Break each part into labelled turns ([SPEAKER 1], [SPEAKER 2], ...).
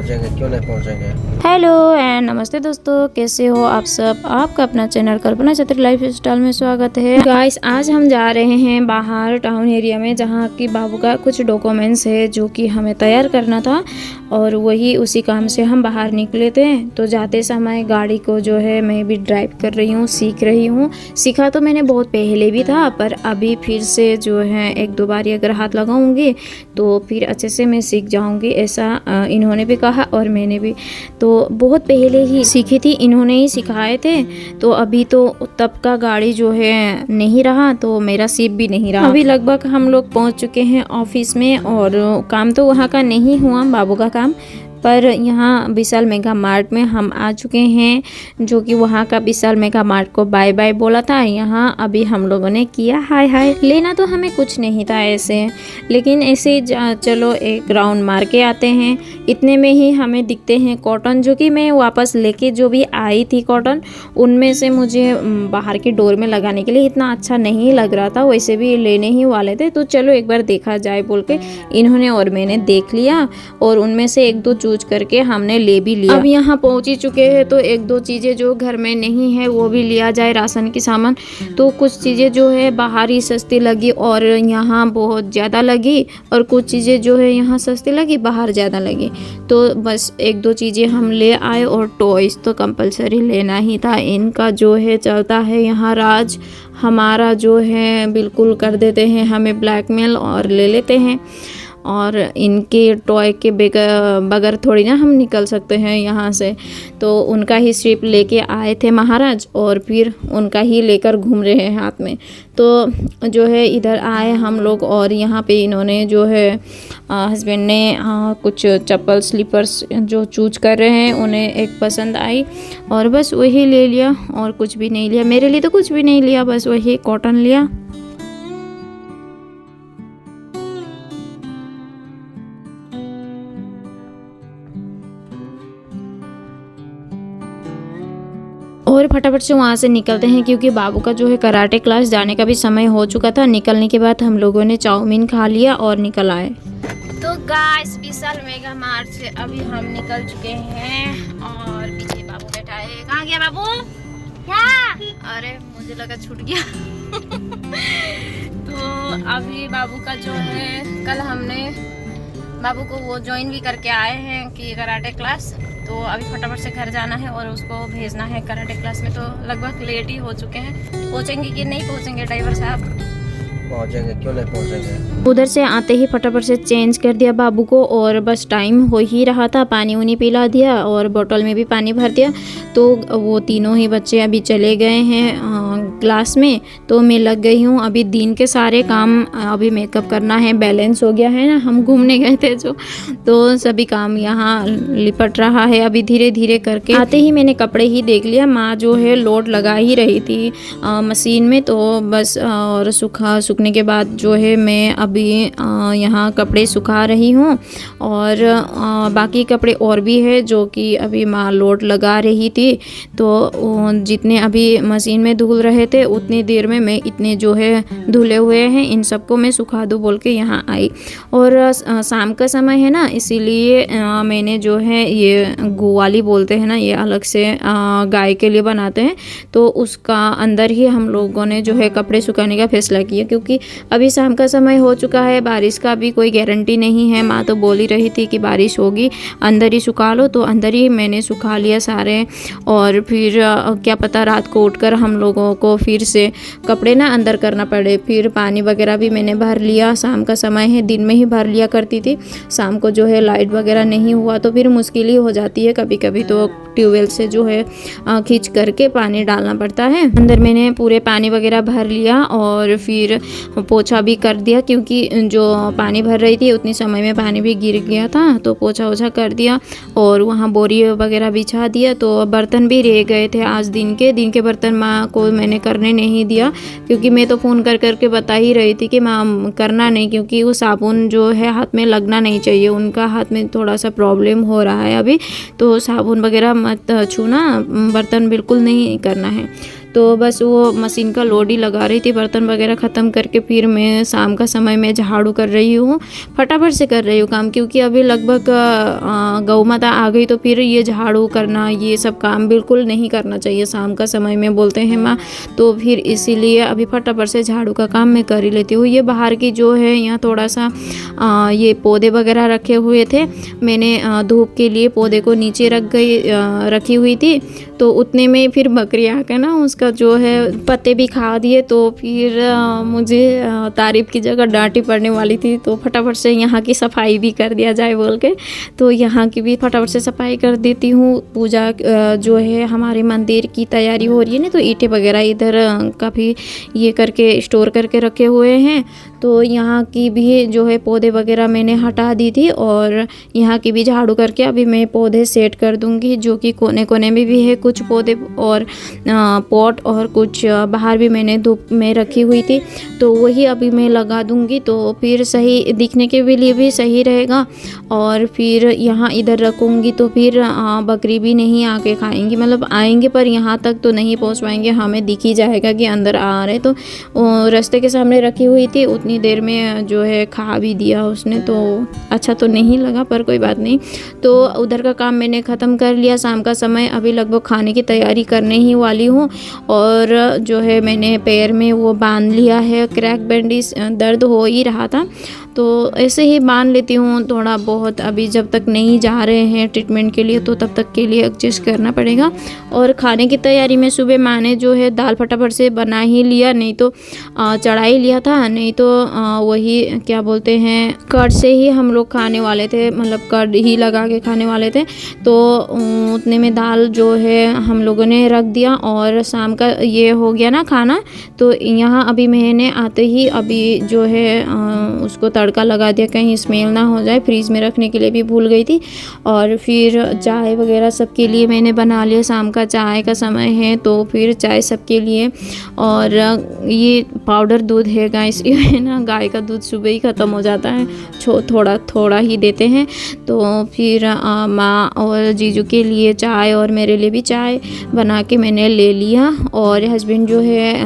[SPEAKER 1] पहुंचेंगे, क्यों नहीं पहुंचेंगे।
[SPEAKER 2] हेलो एंड नमस्ते दोस्तों, कैसे हो आप सब। आपका अपना चैनल कल्पना छत्री लाइफ स्टाइल में स्वागत है। गाइस, आज हम जा रहे हैं बाहर टाउन एरिया में, जहाँ की बाबू का कुछ डॉक्यूमेंट्स है जो कि हमें तैयार करना था और वही उसी काम से हम बाहर निकले थे। तो जाते समय गाड़ी को जो है मैं भी ड्राइव कर रही हूँ, सीख रही हूँ। सीखा तो मैंने बहुत पहले भी था, पर अभी फिर से जो है एक दो बार अगर हाथ लगाऊंगी तो फिर अच्छे से मैं सीख जाऊंगी, ऐसा इन्होंने भी कहा और मैंने भी। तो बहुत पहले ही सीखी थी, इन्होंने ही सिखाए थे। तो अभी तो तब का गाड़ी जो है नहीं रहा, तो मेरा सीप भी नहीं रहा। अभी लगभग हम लोग पहुंच चुके हैं ऑफिस में, और काम तो वहाँ का नहीं हुआ, बाबू का काम, पर यहाँ विशाल मेगा मार्ट में हम आ चुके हैं, जो कि वहाँ का विशाल मेगा मार्ट को बाय बाय बोला था। यहाँ अभी हम लोगों ने किया हाय हाय। लेना तो हमें कुछ नहीं था ऐसे, लेकिन ऐसे चलो एक राउंड मार के आते हैं। इतने में ही हमें दिखते हैं कॉटन, जो कि मैं वापस लेके जो भी आई थी कॉटन, उनमें से मुझे बाहर के डोर में लगाने के लिए इतना अच्छा नहीं लग रहा था। वैसे भी लेने ही वाले थे, तो चलो एक बार देखा जाए बोल के इन्होंने और मैंने देख लिया, और उनमें से एक दो चूज करके हमने ले भी लिया। अब यहाँ पहुंच ही चुके हैं, तो एक दो चीज़ें जो घर में नहीं है वो भी लिया जाए, राशन की सामान। तो कुछ चीज़ें जो है बाहर ही सस्ती लगी और यहाँ बहुत ज़्यादा लगी, और कुछ चीज़ें जो है यहाँ सस्ती लगी, बाहर ज़्यादा लगी। तो बस एक दो चीज़ें हम ले आए, और टॉयज़ तो कंपलसरी लेना ही था। इनका जो है चलता है यहाँ राज, हमारा जो है बिल्कुल कर देते हैं हमें ब्लैकमेल और ले लेते हैं। और इनके टॉय के बगैर थोड़ी ना हम निकल सकते हैं यहाँ से। तो उनका ही सिर्फ लेके आए थे महाराज, और फिर उनका ही लेकर घूम रहे हैं हाथ में। तो जो है इधर आए हम लोग, और यहाँ पे इन्होंने जो है हस्बैंड ने कुछ चप्पल स्लीपर्स जो चूज कर रहे हैं, उन्हें एक पसंद आई और बस वही ले लिया, और कुछ भी नहीं लिया। मेरे लिए तो कुछ भी नहीं लिया, बस वही कॉटन लिया। और फटाफट से वहाँ से निकलते हैं, क्योंकि बाबू का जो है कराटे क्लास जाने का भी समय हो चुका था। निकलने के बाद हम लोगों ने चाउमीन खा लिया और निकल आए। तो गाइस, विशाल मेगा मार्ट से अभी हम निकल चुके हैं, और पीछे बाबू बैठा है। कहाँ गया बाबू? क्या? अरे मुझे लगा छूट गया। तो अभी बाबू का जो है, कल हमने बाबू को वो ज्वाइन भी करके आए हैं कि कराटे क्लास। तो अभी फटाफट से घर जाना है और उसको भेजना है कराटे क्लास में। तो लगभग लेट ही हो चुके हैं, पहुंचेंगे कि नहीं पहुंचेंगे ड्राइवर साहब?
[SPEAKER 1] पहुंचेंगे, क्यों नहीं पहुंचेंगे।
[SPEAKER 2] उधर से आते ही फटाफट से चेंज कर दिया बाबू को, और बस टाइम हो ही रहा था, पानी उनी पिला दिया और बोतल में भी पानी भर दिया। तो वो तीनों ही बच्चे अभी चले गए हैं क्लास में। तो मैं लग गई हूँ अभी दिन के सारे काम। अभी मेकअप करना है, बैलेंस हो गया है ना, हम घूमने गए थे जो, तो सभी काम यहाँ लिपट रहा है अभी धीरे धीरे करके। आते ही मैंने कपड़े ही देख लिया, माँ जो है लोड लगा ही रही थी मशीन में। तो बस और सूखने के बाद जो है मैं अभी यहाँ कपड़े सुखा रही हूँ, और बाकी कपड़े और भी है जो कि अभी माँ लोड लगा रही थी। तो जितने अभी मशीन में धुल रहे थे, उतनी देर में मैं इतने जो है धुले हुए हैं, इन सबको मैं सुखा दूँ बोल के यहाँ आई। और शाम का समय है ना, इसीलिए मैंने जो है ये गुवाली बोलते हैं ना, ये अलग से गाय के लिए बनाते हैं। तो उसका अंदर ही हम लोगों ने जो है कपड़े सुखाने का फैसला किया, क्योंकि अभी शाम का समय हो चुका है, बारिश का भी कोई गारंटी नहीं है। माँ तो बोल ही रही थी कि बारिश होगी, अंदर ही सुखा लो। तो अंदर ही मैंने सुखा लिया सारे, और फिर क्या पता रात को उठकर हम लोगों को फिर से कपड़े ना अंदर करना पड़े। फिर पानी वगैरह भी मैंने भर लिया, शाम का समय है, दिन में ही भर लिया करती थी। शाम को जो है लाइट वगैरह नहीं हुआ तो फिर मुश्किल ही हो जाती है कभी कभी, तो ट्यूबवेल से जो है खींच करके पानी डालना पड़ता है। अंदर मैंने पूरे पानी वगैरह भर लिया, और फिर पोछा भी कर दिया, क्योंकि जो पानी भर रही थी उतनी समय में पानी भी गिर गया था। तो पोछा ओछा कर दिया, और वहाँ बोरी वगैरह बिछा दिया। तो बर्तन भी रह गए थे आज, दिन के बर्तन माँ को मैंने करने नहीं दिया, क्योंकि मैं तो फ़ोन कर करके बता ही रही थी कि माँ करना नहीं, क्योंकि वो साबुन जो है हाथ में लगना नहीं चाहिए। उनका हाथ में थोड़ा सा प्रॉब्लम हो रहा है अभी, तो साबुन वगैरह मत छूना, बर्तन बिल्कुल नहीं करना है। तो बस वो मशीन का लोड ही लगा रही थी। बर्तन वगैरह ख़त्म करके फिर मैं शाम का समय में झाड़ू कर रही हूँ। फटाफट से कर रही हूँ काम, क्योंकि अभी लगभग गौ माता आ गई, तो फिर ये झाड़ू करना ये सब काम बिल्कुल नहीं करना चाहिए शाम का समय में, बोलते हैं माँ। तो फिर इसीलिए अभी फटाफट से झाड़ू का काम मैं कर ही लेती हूँ। ये बाहर की जो है यहाँ थोड़ा सा ये पौधे वगैरह रखे हुए थे, मैंने धूप के लिए पौधे को नीचे रखी हुई थी। तो उतने में फिर बकरी आकर ना उसका जो है पत्ते भी खा दिए। तो फिर मुझे तारीफ की जगह डांटी पड़ने वाली थी, तो फटाफट से यहाँ की सफाई भी कर दिया जाए बोल के, तो यहाँ की भी फटाफट से सफाई कर देती हूँ। पूजा जो है हमारे मंदिर की तैयारी हो रही है ना, तो ईंटें वगैरह इधर काफ़ी ये करके स्टोर करके रखे हुए हैं। तो यहाँ की भी जो है पौधे वगैरह मैंने हटा दी थी, और यहाँ की भी झाड़ू करके अभी मैं पौधे सेट कर दूँगी, जो कि कोने कोने में भी है कुछ पौधे, और पॉट, और कुछ बाहर भी मैंने धूप में रखी हुई थी, तो वही अभी मैं लगा दूँगी। तो फिर सही दिखने के लिए भी सही रहेगा। और फिर यहाँ इधर रखूँगी तो फिर बकरी भी नहीं आके खाएंगी, मतलब आएंगे पर यहाँ तक तो नहीं पहुँच पाएंगे, हमें दिख ही जाएगा कि अंदर आ रहे। तो रास्ते के सामने रखी हुई थी, उतनी देर में जो है खा भी दिया उसने, तो अच्छा तो नहीं लगा, पर कोई बात नहीं। तो उधर का काम मैंने ख़त्म कर लिया। शाम का समय अभी लगभग खाने की तैयारी करने ही वाली हूँ। और जो है मैंने पैर में वो बांध लिया है, क्रैक बैंडेज, दर्द हो ही रहा था, तो ऐसे ही बांध लेती हूँ थोड़ा बहुत। अभी जब तक नहीं जा रहे हैं ट्रीटमेंट के लिए, तो तब तक के लिए एडजस्ट करना पड़ेगा। और खाने की तैयारी में सुबह माँ ने जो है दाल फटाफट से बना ही लिया, नहीं तो चढ़ा ही लिया था, नहीं तो वही क्या बोलते हैं कर्ड से ही हम लोग खाने वाले थे, मतलब कर्ड ही लगा के खाने वाले थे। तो उतने में दाल जो है हम लोगों ने रख दिया, और शाम का ये हो गया ना खाना। तो यहाँ अभी मैंने आते ही अभी जो है उसको तड़का लगा दिया, कहीं स्मेल ना हो जाए। फ्रीज में रखने के लिए भी भूल गई थी। और फिर चाय वगैरह सबके लिए मैंने बना लिया, शाम का चाय का समय है, तो फिर चाय सबके लिए। और ये पाउडर दूध है गाइस, ये है ना, गाय का दूध सुबह ही ख़त्म हो जाता है, थोड़ा थोड़ा ही देते हैं। तो फिर माँ और जीजू के लिए चाय और मेरे लिए भी चाय बना के मैंने ले लिया। और हस्बैंड जो है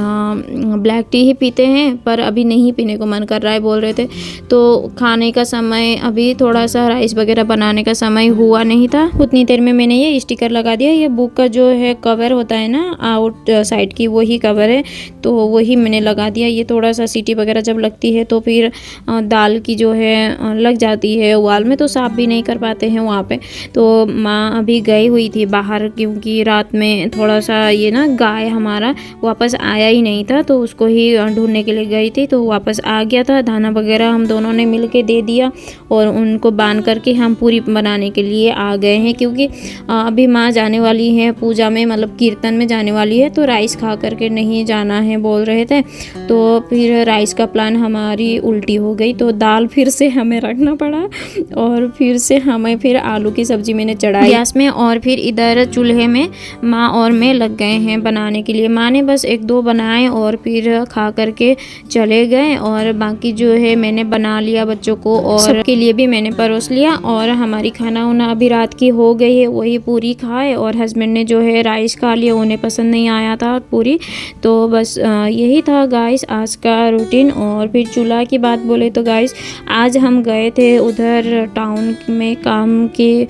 [SPEAKER 2] ब्लैक टी ही पीते हैं, पर अभी नहीं पीने को मन कर रहा है बोल रहे थे। तो खाने का समय अभी थोड़ा सा राइस वगैरह बनाने का समय हुआ नहीं था, उतनी देर में मैंने ये स्टिकर लगा दिया। ये बुक का जो है कवर होता है ना आउट साइड की, वही कवर है, तो वही मैंने लगा दिया। ये थोड़ा सा सीटी वगैरह जब लगती है तो फिर दाल की जो है लग जाती है उबाल में, तो साफ़ भी नहीं कर पाते हैं वहाँ पे। तो माँ अभी गई हुई थी बाहर, क्योंकि रात में थोड़ा सा ये ना गाय हमारा वापस आया ही नहीं था, तो उसको ही ढूंढने के लिए गई थी, तो वापस आ गया था। दाना वगैरह हम दोनों ने मिल के दे दिया, और उनको बांध करके हम पूरी बनाने के लिए आ गए हैं, क्योंकि अभी माँ जाने वाली है पूजा में, मतलब कीर्तन में जाने वाली है, तो राइस खा करके नहीं जाना है बोल रहे थे। तो फिर राइस का प्लान हमारी उल्टी हो गई, तो दाल फिर से हमें रखना पड़ा, और फिर से हमें फिर आलू की सब्ज़ी मैंने चढ़ाई गैस में, और फिर इधर चूल्हे में माँ और मैं लग गए हैं बनाने के लिए। माँ ने बस 1-2 बनाए और फिर खा करके चले गए, और बाकी जो है मैंने बना लिया बच्चों को, और सबके लिए भी मैंने परोस लिया। और हमारी खाना वाना अभी रात की हो गई है, वही पूरी खाए, और हस्बैंड ने जो है राइस खा लिया, उन्हें पसंद नहीं आया था पूरी। तो बस यही था गाइस आज का रूटीन। और फिर चूल्हा की बात बोले तो गाइस आज हम गए थे उधर टाउन में काम के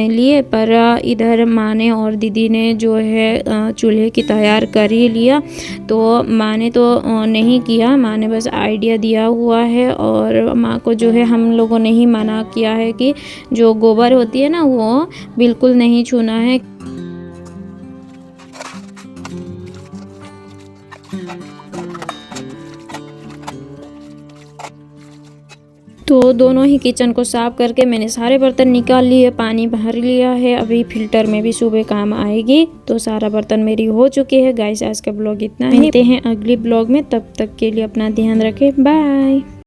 [SPEAKER 2] लिए, पर इधर माँ ने और दीदी ने जो है चूल्हे की तैयार कर ही लिया। तो माँ ने तो नहीं किया, माँ ने बस आइडिया दिया हुआ है, और माँ को जो है हम लोगों ने ही मना किया है कि जो गोबर होती है ना वो बिल्कुल नहीं छूना है। तो दोनों ही किचन को साफ करके मैंने सारे बर्तन निकाल लिए, पानी भर लिया है, अभी फिल्टर में भी सुबह काम आएगी। तो सारा बर्तन मेरी हो चुके हैं गाइस। आज का ब्लॉग इतना ही, मिलते हैं अगली ब्लॉग में, तब तक के लिए अपना ध्यान रखें, बाय।